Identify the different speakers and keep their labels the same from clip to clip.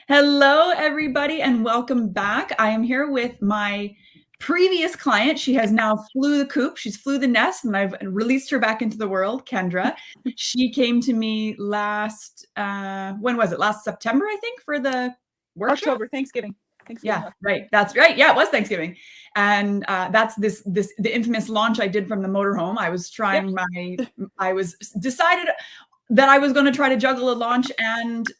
Speaker 1: Hello, everybody, and welcome back. I am here with my previous client. She has now flew the coop. She's flew the nest, and I've released her back into the world, Kendra. She came to me when was it? Last September, I think, for the workshop.
Speaker 2: October, Thanksgiving.
Speaker 1: Yeah, right. That's right. Yeah, it was Thanksgiving. And that's the infamous launch I did from the motorhome. I was trying I was decided that I was going to try to juggle a launch and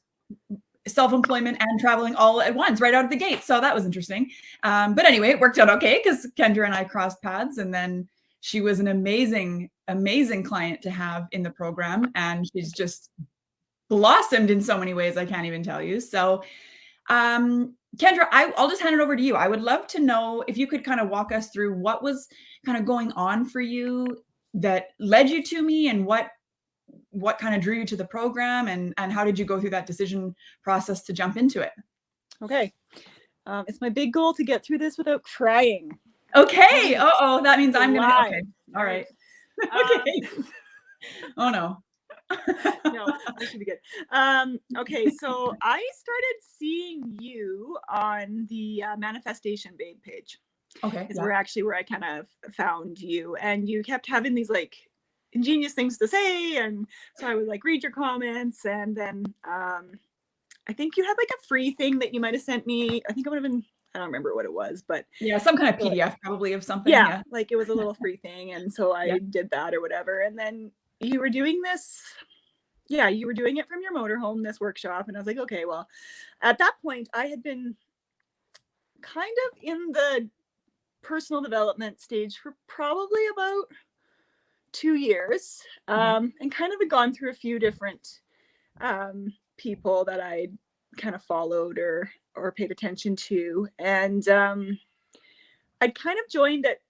Speaker 1: self-employment and traveling all at once right out of the gate. So that was interesting. But anyway, it worked out okay because Kendra and I crossed paths, and then she was an amazing, amazing client to have in the program. And she's just blossomed in so many ways I can't even tell you. So Kendra, I'll just hand it over to you. I would love to know if you could kind of walk us through what was kind of going on for you that led you to me, and what kind of drew you to the program, and how did you go through that decision process to jump into it?
Speaker 2: Okay. It's my big goal to get through this without crying.
Speaker 1: Okay. Uh-oh, that means I'm going to, okay. All right. Okay. Oh no.
Speaker 2: No, that should be good. Okay, so I started seeing you on the Manifestation Babe page.
Speaker 1: Okay.
Speaker 2: Is where I kind of found you, and you kept having these like ingenious things to say, and so I would like read your comments, and then I think you had like a free thing that you might have sent me. I think it would have been, I don't remember what it was, but
Speaker 1: yeah, some kind of PDF probably of something.
Speaker 2: Yeah, like it was a little free thing, and so I did that or whatever. And then you were doing this, you were doing it from your motorhome, this workshop, and I was like, okay, well, at that point I had been kind of in the personal development stage for probably about 2 years, and kind of had gone through a few different people that I kind of followed or paid attention to, and I'd kind of joined it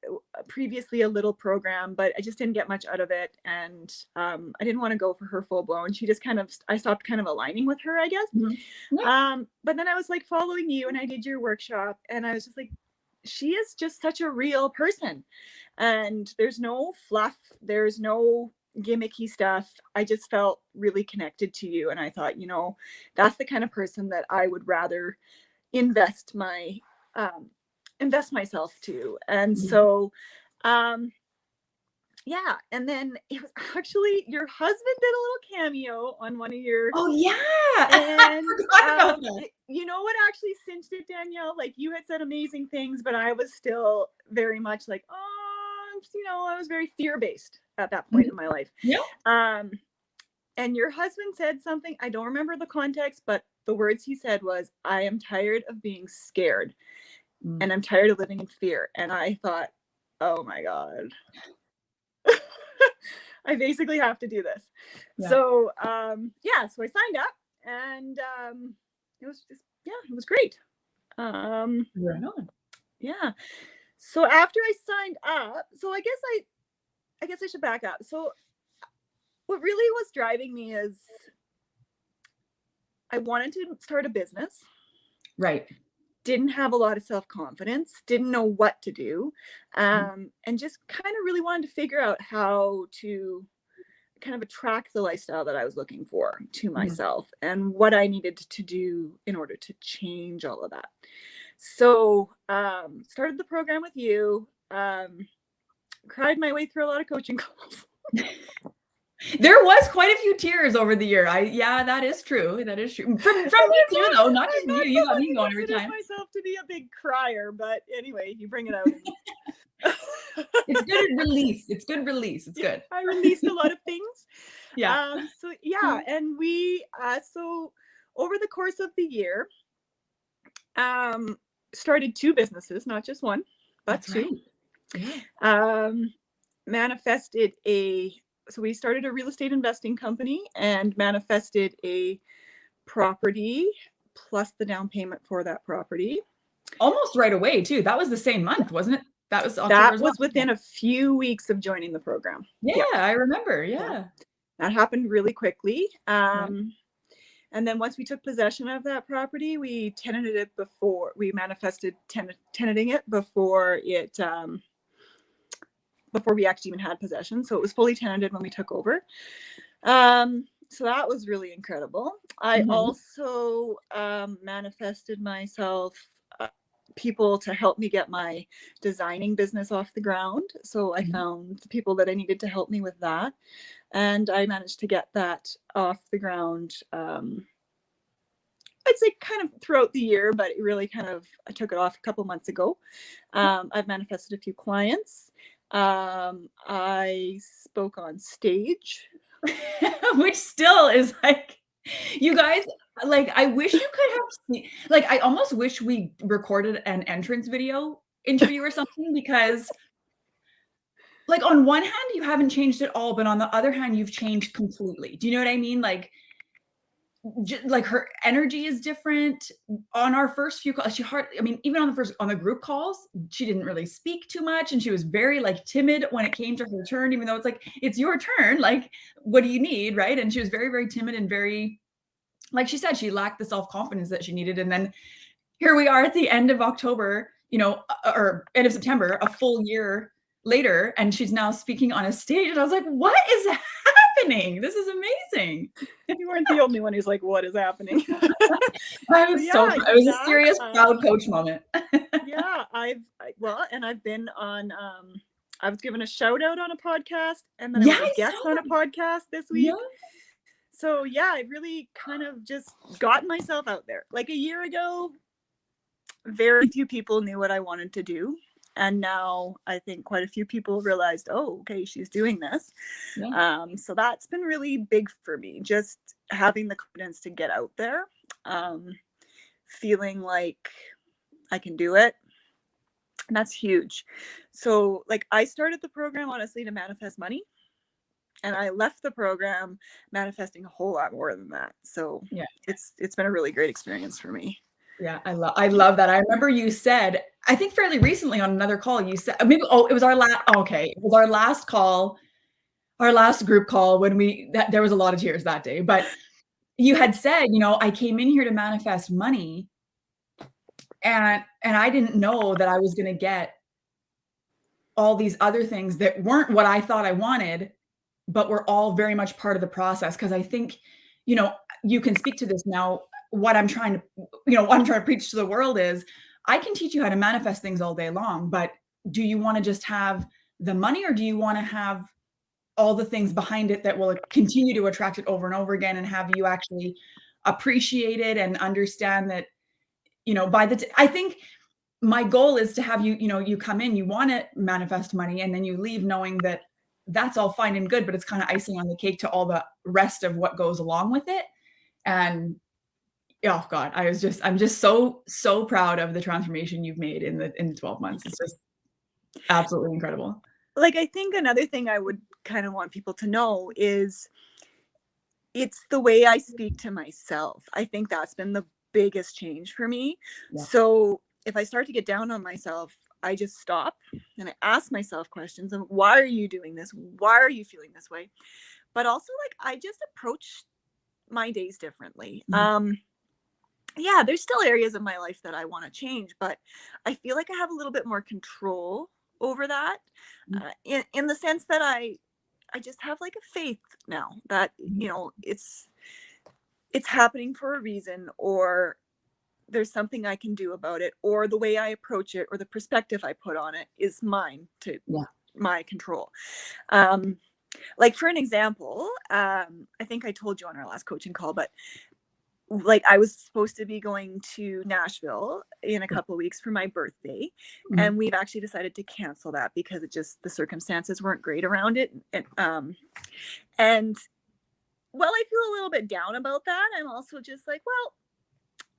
Speaker 2: previously, a little program, but I just didn't get much out of it, and I didn't want to go for her full blown. She just I stopped kind of aligning with her, I guess. But then I was like following you, and I did your workshop, and I was just like, she is just such a real person, and there's no fluff, there's no gimmicky stuff. I just felt really connected to you, and I thought, that's the kind of person that I would rather invest myself to. And so and then it was actually your husband did a little cameo on one of your
Speaker 1: and
Speaker 2: you know what actually cinched it, Danielle? Like, you had said amazing things, but I was still very much like, I was very fear-based at that point in my life. And your husband said something, I don't remember the context, but the words he said was, I am tired of being scared, and I'm tired of living in fear. And I thought, oh my God, I basically have to do this. So so I signed up, and it was just, it was great.
Speaker 1: Right on.
Speaker 2: Yeah. So after I signed up, so I guess I should back up. So what really was driving me is I wanted to start a business.
Speaker 1: Right.
Speaker 2: Didn't have a lot of self-confidence, didn't know what to do, and just kind of really wanted to figure out how to kind of attract the lifestyle that I was looking for to myself, and what I needed to do in order to change all of that. So started the program with you, cried my way through a lot of coaching calls.
Speaker 1: There was quite a few tears over the year. That is true. That is true. From me too, though. Not just you. You got me going every time.
Speaker 2: I myself to be a big crier, but anyway, you bring it out.
Speaker 1: It's good release. It's good release. It's good.
Speaker 2: I released a lot of things.
Speaker 1: And
Speaker 2: we so over the course of the year, started 2 businesses, not just one, but 2. Manifested so we started a real estate investing company and manifested a property plus the down payment for that property.
Speaker 1: Almost right away too. That was the same month, wasn't it? That was
Speaker 2: within a few weeks of joining the program.
Speaker 1: I remember.
Speaker 2: That happened really quickly. And then once we took possession of that property, we tenanted it before we manifested tenanting it before it before we actually even had possession. So it was fully tenanted when we took over. And so that was really incredible. I also manifested myself people to help me get my designing business off the ground. So I found the people that I needed to help me with that. And I managed to get that off the ground. I'd say kind of throughout the year, but it really kind of, I took it off a couple months ago. I've manifested a few clients. I spoke on stage.
Speaker 1: Which still is like, you guys, like, I wish you could have seen, like, I almost wish we recorded an entrance video interview or something, because like on one hand, you haven't changed at all, but on the other hand, you've changed completely. Do you know what I mean? Like, like her energy is different. On our first few calls, I mean, even on the group calls, she didn't really speak too much, and she was very like timid when it came to her turn, even though it's like, it's your turn, like, what do you need, right? And she was very, very timid and very, like she said, she lacked the self-confidence that she needed. And then here we are at the end of October, you know, or end of September, a full year later, and she's now speaking on a stage. And I was like, what is happening? This is amazing.
Speaker 2: You weren't the only one who's like, what is happening?
Speaker 1: I was it was a serious proud coach moment.
Speaker 2: Yeah, I've been on, I was given a shout out on a podcast, and then I was a guest on a podcast this week. Yeah. So yeah, I've really kind of just gotten myself out there. Like a year ago, very few people knew what I wanted to do. And now I think quite a few people realized, oh, okay, she's doing this. Yeah. So that's been really big for me, just having the confidence to get out there, feeling like I can do it. And that's huge. So like I started the program, honestly, to manifest money. And I left the program manifesting a whole lot more than that. So yeah, it's been a really great experience for me.
Speaker 1: Yeah, I love that. I remember you said, I think fairly recently on another call, you said, maybe, it was our last, it was our last call, our last group call when there was a lot of tears that day, but you had said, you know, I came in here to manifest money, and I didn't know that I was going to get all these other things that weren't what I thought I wanted, but were all very much part of the process. Cause I think, you know, you can speak to this now. What I'm trying to preach to the world is, I can teach you how to manifest things all day long, but do you want to just have the money, or do you want to have all the things behind it that will continue to attract it over and over again, and have you actually appreciate it and understand that, you know, I think my goal is to have you, you know, you come in, you want to manifest money, and then you leave knowing that that's all fine and good, but it's kind of icing on the cake to all the rest of what goes along with it. And oh God, I'm just so proud of the transformation you've made in the 12 months. It's just absolutely incredible.
Speaker 2: Like, I think another thing I would kind of want people to know is it's the way I speak to myself. I think that's been the biggest change for me. Yeah. So if I start to get down on myself, I just stop and I ask myself questions of, why are you doing this? Why are you feeling this way? But also, like, I just approach my days differently. Mm-hmm. Yeah, there's still areas of my life that I want to change, but I feel like I have a little bit more control over that, in the sense that I just have like a faith now that, you know, it's happening for a reason, or there's something I can do about it, or the way I approach it, or the perspective I put on it is mine to my control. Like for an example, I think I told you on our last coaching call, but like I was supposed to be going to Nashville in a couple of weeks for my birthday. Mm-hmm. And we've actually decided to cancel that because the circumstances weren't great around it. And while I feel a little bit down about that, I'm also just like, well,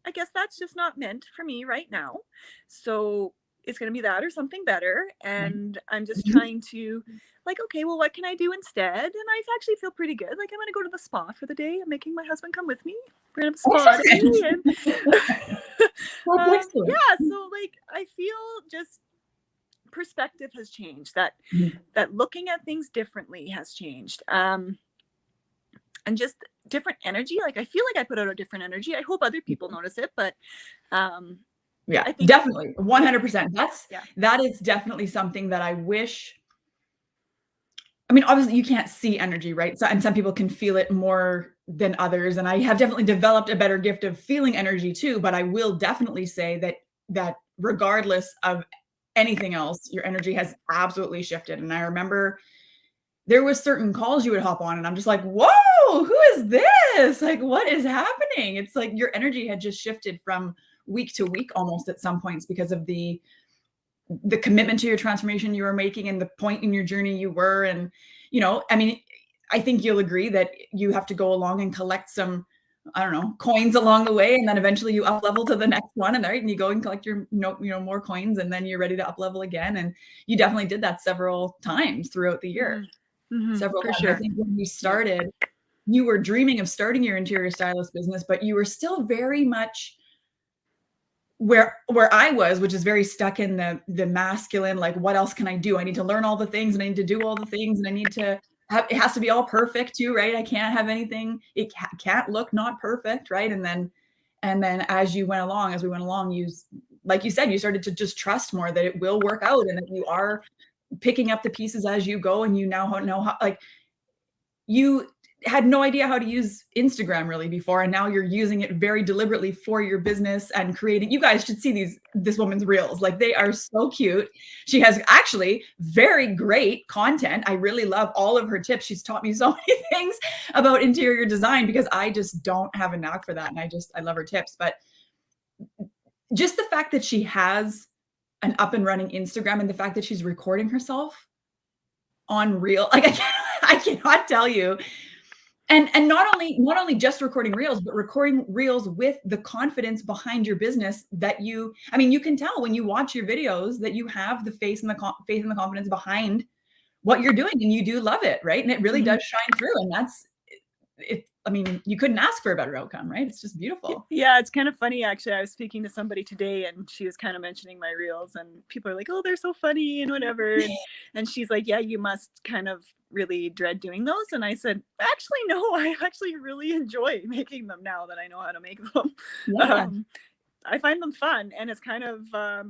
Speaker 2: I guess that's just not meant for me right now. So it's going to be that or something better. And I'm just trying to like, okay, well, what can I do instead? And I actually feel pretty good. Like, I'm going to go to the spa for the day. I'm making my husband come with me. We're going to have a spa day. And, yeah. So like, I feel just perspective has changed, that looking at things differently has changed. And just different energy. Like, I feel like I put out a different energy. I hope other people notice it, but,
Speaker 1: yeah, I think definitely 100%. That is definitely something that I wish. I mean, obviously you can't see energy, right? So, and some people can feel it more than others. And I have definitely developed a better gift of feeling energy too. But I will definitely say that regardless of anything else, your energy has absolutely shifted. And I remember there was certain calls you would hop on and I'm just like, whoa, who is this? Like, what is happening? It's like your energy had just shifted from week to week almost at some points because of the commitment to your transformation you were making and the point in your journey you were. And, I mean, I think you'll agree that you have to go along and collect some, I don't know, coins along the way. And then eventually you up level to the next one and you go and collect your, more coins and then you're ready to up level again. And you definitely did that several times throughout the year. Several
Speaker 2: For
Speaker 1: times.
Speaker 2: sure.
Speaker 1: I think when you started, you were dreaming of starting your interior stylist business, but you were still very much where I was, which is very stuck in the masculine, like, what else can I do? I need to learn all the things and I need to do all the things and I need to have, it has to be all perfect too, right? I can't have anything. It can't look not perfect. Right. And then as we went along, like you said, you started to just trust more that it will work out and that you are picking up the pieces as you go. And you now know how, like, you had no idea how to use Instagram really before, and now you're using it very deliberately for your business and creating. You guys should see this woman's reels. Like, they are so cute. She has actually very great content. I really love all of her tips. She's taught me so many things about interior design because I just don't have a knack for that. And I love her tips. But just the fact that she has an up and running Instagram and the fact that she's recording herself on reel, like, I cannot tell you. And not only just recording reels, but recording reels with the confidence behind your business that you can tell when you watch your videos that you have the faith and the confidence behind what you're doing and you do love it, right? And it really does shine through. And that's it. I mean, you couldn't ask for a better outcome, right? It's just beautiful.
Speaker 2: Yeah, it's kind of funny actually. I was speaking to somebody today and she was kind of mentioning my reels and people are like, "Oh, they're so funny and whatever." And she's like, "Yeah, you must kind of really dread doing those." And I said, "Actually, no, I actually really enjoy making them now that I know how to make them."
Speaker 1: Yeah.
Speaker 2: I find them fun and it's kind of a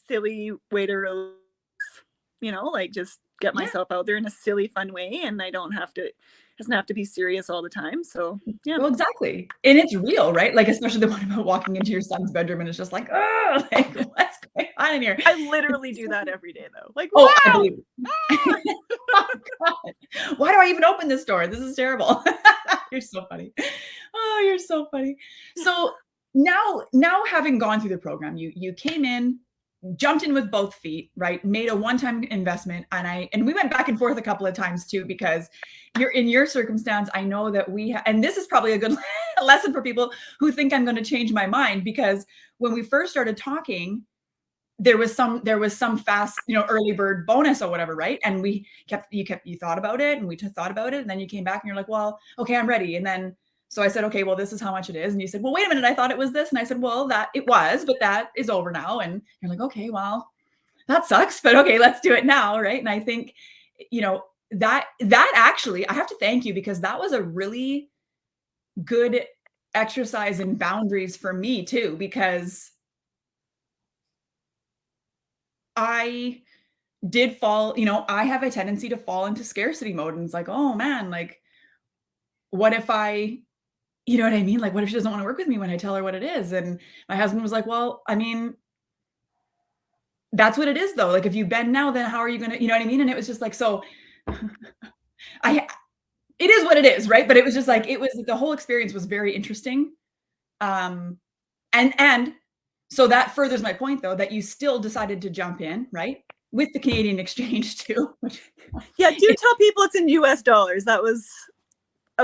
Speaker 2: silly way to relax, like just get
Speaker 1: Yeah.
Speaker 2: myself out there in a silly, fun way and I don't have to doesn't have to be serious all the time. So yeah.
Speaker 1: Well, exactly. And it's real, right? Like, especially the one about walking into your son's bedroom and it's just like, oh, like, what's going on in here?
Speaker 2: I literally do that every day though. Like,
Speaker 1: Oh, I
Speaker 2: wow.
Speaker 1: believe it. Oh, God. Why do I even open this door? This is terrible. You're so funny. Oh, you're so funny. So now having gone through the program, you came in, jumped in with both feet, right? Made a one-time investment. And we went back and forth a couple of times too, because you're in your circumstance. I know that and this is probably a good lesson for people who think I'm going to change my mind, because when we first started talking, there was some fast, early bird bonus or whatever, right? And you thought about it and we thought about it. And then you came back and you're like, well, okay, I'm ready. And then, so I said, okay, well, this is how much it is. And you said, well, wait a minute, I thought it was this. And I said, well, that it was, but that is over now. And you're like, okay, well, that sucks, but okay, let's do it now. Right. And I think, that actually, I have to thank you, because that was a really good exercise in boundaries for me too, because I did fall, I have a tendency to fall into scarcity mode. And it's like, oh man, like, what if you know what I mean? Like, what if she doesn't want to work with me when I tell her what it is? And my husband was like, well, I mean, that's what it is though. Like, if you bend now, then how are you going to, you know what I mean? And it was just like, so it is what it is. Right. But it was just like, the whole experience was very interesting. And so that furthers my point though, that you still decided to jump in, right? With the Canadian exchange too.
Speaker 2: Yeah, do tell people it's in US dollars. I was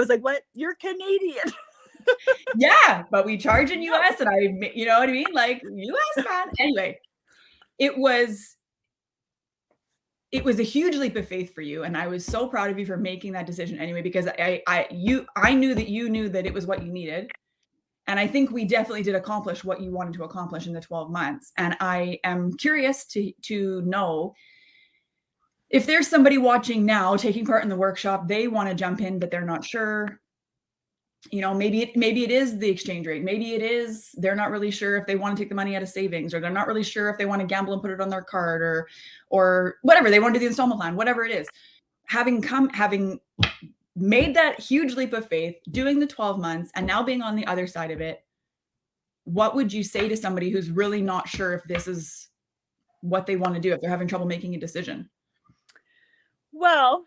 Speaker 2: like, what? You're Canadian.
Speaker 1: Yeah, but we charge in US and you know what I mean? Like, US, man. Anyway, it was a huge leap of faith for you. And I was so proud of you for making that decision anyway, because I knew that you knew that it was what you needed. And I think we definitely did accomplish what you wanted to accomplish in the 12 months. And I am curious to know if there's somebody watching now taking part in the workshop, they want to jump in, but they're not sure. Maybe it is the exchange rate. Maybe it is they're not really sure if they want to take the money out of savings, or they're not really sure if they want to gamble and put it on their card, or whatever. They want to do the installment plan, whatever it is. Having made that huge leap of faith, doing the 12 months and now being on the other side of it, what would you say to somebody who's really not sure if this is what they want to do, if they're having trouble making a decision?
Speaker 2: Well,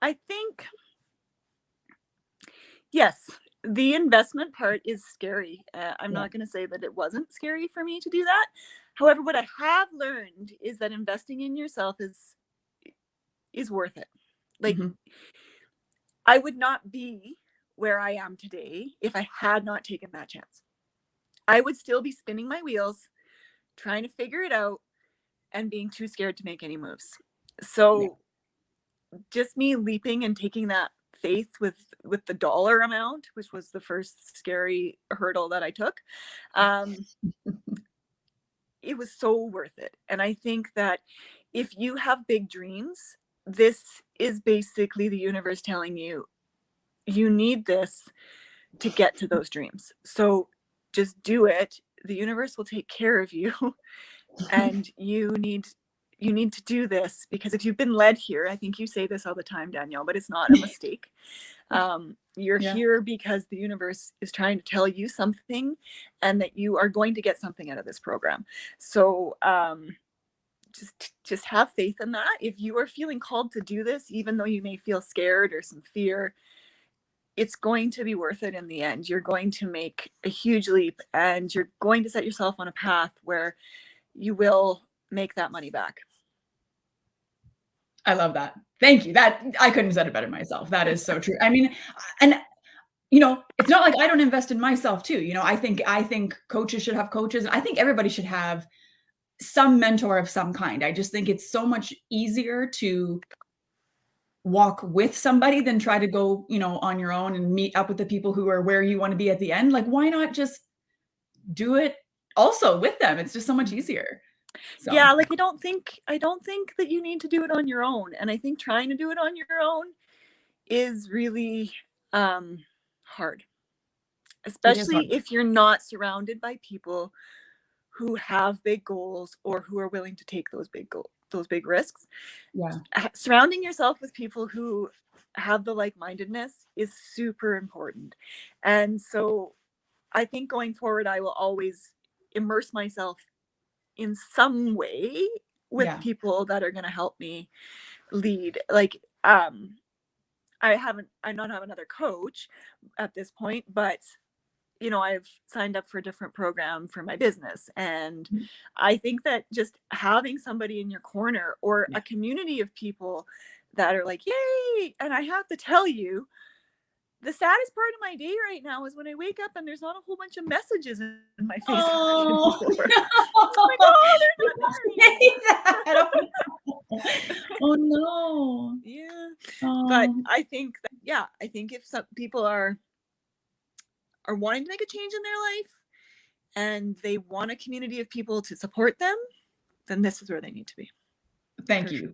Speaker 2: I think, yes, the investment part is scary. I'm not going to say that it wasn't scary for me to do that. However, what I have learned is that investing in yourself is worth it. Like, I would not be where I am today if I had not taken that chance. I would still be spinning my wheels, trying to figure it out, and being too scared to make any moves. So just me leaping and taking that faith with the dollar amount, which was the first scary hurdle that I took, it was so worth it. And I think that if you have big dreams, this is basically the universe telling you, you need this to get to those dreams. So just do it. The universe will take care of you. And you need to do this, because if you've been led here, I think you say this all the time, Danielle, but it's not a mistake. You're here because the universe is trying to tell you something, and that you are going to get something out of this program. So just have faith in that. If you are feeling called to do this, even though you may feel scared or some fear, it's going to be worth it in the end. You're going to make a huge leap, and you're going to set yourself on a path where you will make that money back.
Speaker 1: I love that. Thank you. That I couldn't have said it better myself. That is so true. I mean, and it's not like I don't invest in myself too. I think coaches should have coaches. I think everybody should have some mentor of some kind. I just think it's so much easier to walk with somebody than try to go, on your own and meet up with the people who are where you want to be at the end. Like, why not just do it also with them? It's just so much easier. So.
Speaker 2: Yeah, like I don't think that you need to do it on your own. And I think trying to do it on your own is really hard. Especially if you're not surrounded by people who have big goals or who are willing to take those big risks.
Speaker 1: Yeah.
Speaker 2: Surrounding yourself with people who have the like-mindedness is super important. And so I think going forward, I will always immerse myself in some way with people that are going to help me lead. Like, I don't have another coach at this point, but I've signed up for a different program for my business. And I think that just having somebody in your corner, or a community of people that are like, yay. And I have to tell you, the saddest part of my day right now is when I wake up and there's not a whole bunch of messages in my Facebook.
Speaker 1: Oh, oh no.
Speaker 2: Yeah. But I think that, I think if some people are wanting to make a change in their life and they want a community of people to support them, then this is where they need to be.
Speaker 1: Thank you.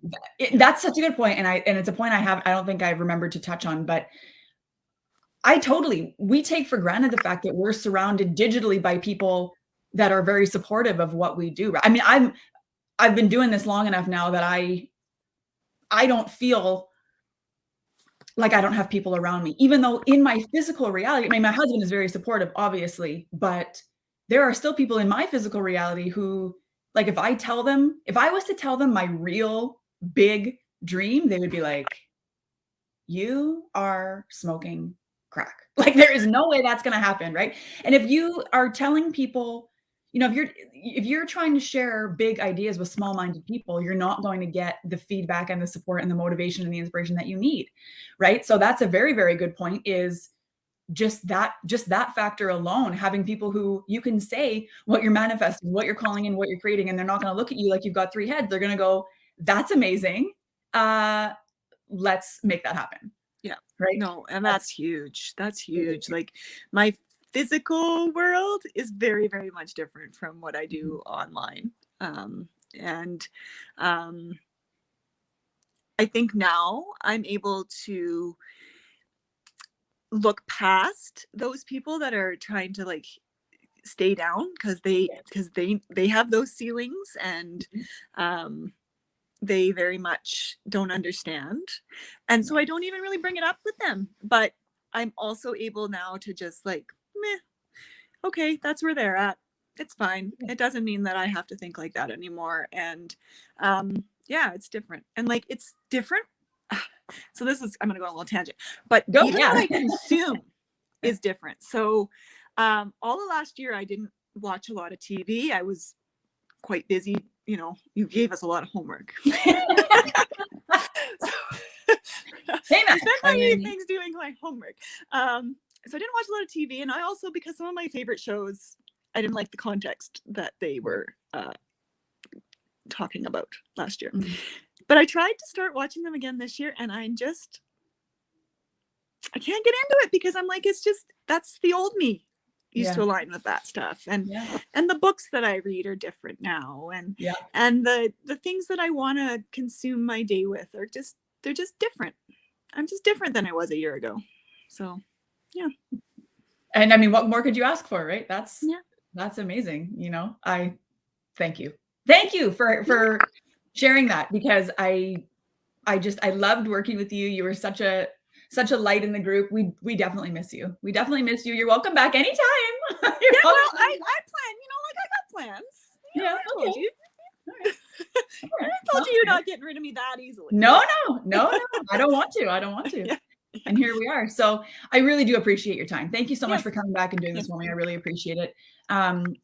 Speaker 1: That's such a good point. And it's a point I don't think I've remembered to touch on, but we take for granted the fact that we're surrounded digitally by people that are very supportive of what we do. I mean, I've been doing this long enough now that I don't feel like I don't have people around me, even though in my physical reality, I mean, my husband is very supportive, obviously, but there are still people in my physical reality who, like, if I was to tell them my real big dream, they would be like, you are smoking crack. Like, there is no way that's going to happen. Right. And if you are telling people, if you're trying to share big ideas with small-minded people, you're not going to get the feedback and the support and the motivation and the inspiration that you need. Right. So that's a very, very good point, is just that factor alone, having people who you can say what you're manifesting, what you're calling in, what you're creating, and they're not going to look at you like you've got three heads. They're going to go, that's amazing. Let's make that happen.
Speaker 2: Yeah.
Speaker 1: Right.
Speaker 2: No, and that's huge. That's huge. Like, my physical world is very, very much different from what I do online. And I think now I'm able to look past those people that are trying to like stay down because they have those ceilings, and they very much don't understand. And so I don't even really bring it up with them. But I'm also able now to just like, meh, okay, that's where they're at. It's fine. It doesn't mean that I have to think like that anymore. And yeah, it's different. And like, it's different. So this is, I'm going to go on a little tangent, but even what I consume is different. So all of last year, I didn't watch a lot of TV. I was quite busy. You know, you gave us a lot of homework. So, I spent my evenings doing my homework. So I didn't watch a lot of TV. And I also, because some of my favorite shows, I didn't like the context that they were talking about last year. Mm-hmm. But I tried to start watching them again this year, and I can't get into it because I'm like, it's just, that's the old me used to align with that stuff. And and the books that I read are different now. And and the things that I want to consume my day with are just, they're just different. I'm just different than I was a year ago. So yeah.
Speaker 1: And I mean, what more could you ask for, right? That's amazing. You know, I thank you. Thank you for sharing that, because I loved working with you. You were such a light in the group. We definitely miss you. We definitely miss you. You're welcome back anytime.
Speaker 2: Well, I plan, you know, like I got plans. You know, I told you. All right. I told you you're not getting rid of me that easily.
Speaker 1: No. I don't want to. Yeah. And here we are. So I really do appreciate your time. Thank you so much for coming back and doing this for me. I really appreciate it.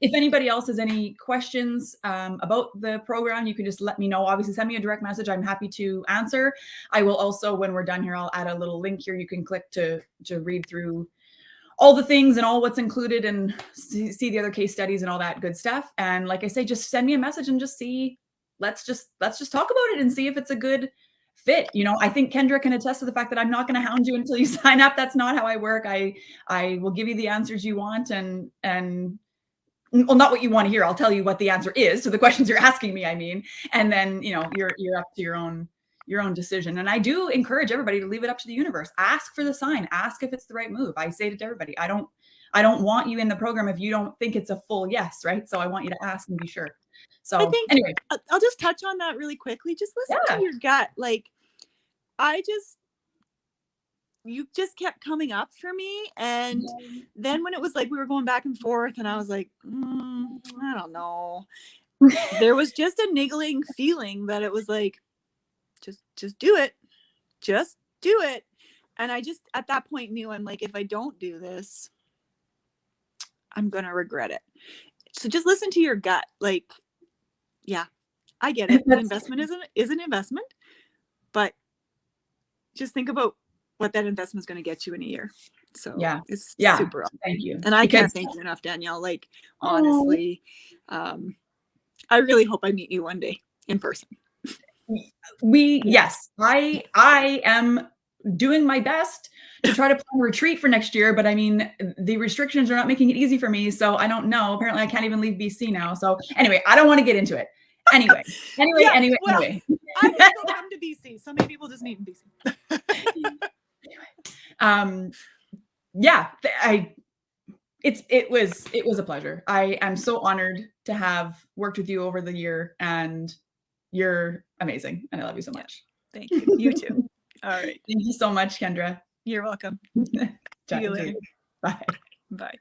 Speaker 1: If anybody else has any questions about the program, you can just let me know. Obviously, send me a direct message. I'm happy to answer. I will also, when we're done here, I'll add a little link here. You can click to read through all the things and all what's included and see the other case studies and all that good stuff. And like I say, just send me a message and just see. Let's just talk about it and see if it's a good fit. You know, I think Kendra can attest to the fact that I'm not going to hound you until you sign up. That's not how I work. I will give you the answers you want and well, not what you want to hear. I'll tell you what the answer is to the questions you're asking me, I mean, and then, you know, you're up to your own decision. And I do encourage everybody to leave it up to the universe. Ask for the sign, ask if it's the right move. I say it to everybody. I don't want you in the program if you don't think it's a full yes, right? So I want you to ask and be sure. So
Speaker 2: I think, anyway, I'll just touch on that really quickly. Just listen to your gut. Like, you just kept coming up for me. And then when it was like, we were going back and forth and I was like, I don't know. There was just a niggling feeling that it was like, just do it. Just do it. And I just, at that point knew, I'm like, if I don't do this, I'm going to regret it. So just listen to your gut. Like, yeah, I get it. The investment is an investment, but just think about what that investment is going to get you in a year. So it's super awesome.
Speaker 1: Thank you.
Speaker 2: And I can't thank you enough, Danielle. Like, honestly, I really hope I meet you one day in person.
Speaker 1: I am doing my best to try to plan a retreat for next year, but I mean, the restrictions are not making it easy for me. So I don't know. Apparently I can't even leave BC now. So anyway, I don't want to get into it. Anyway.
Speaker 2: I can still come to BC. So maybe we'll just meet in BC.
Speaker 1: It was a pleasure. I am so honored to have worked with you over the year, and you're amazing. And I love you so much.
Speaker 2: Thank you. You too. All right.
Speaker 1: Thank you so much, Kendra.
Speaker 2: You're welcome. See you later.
Speaker 1: Bye.
Speaker 2: Bye.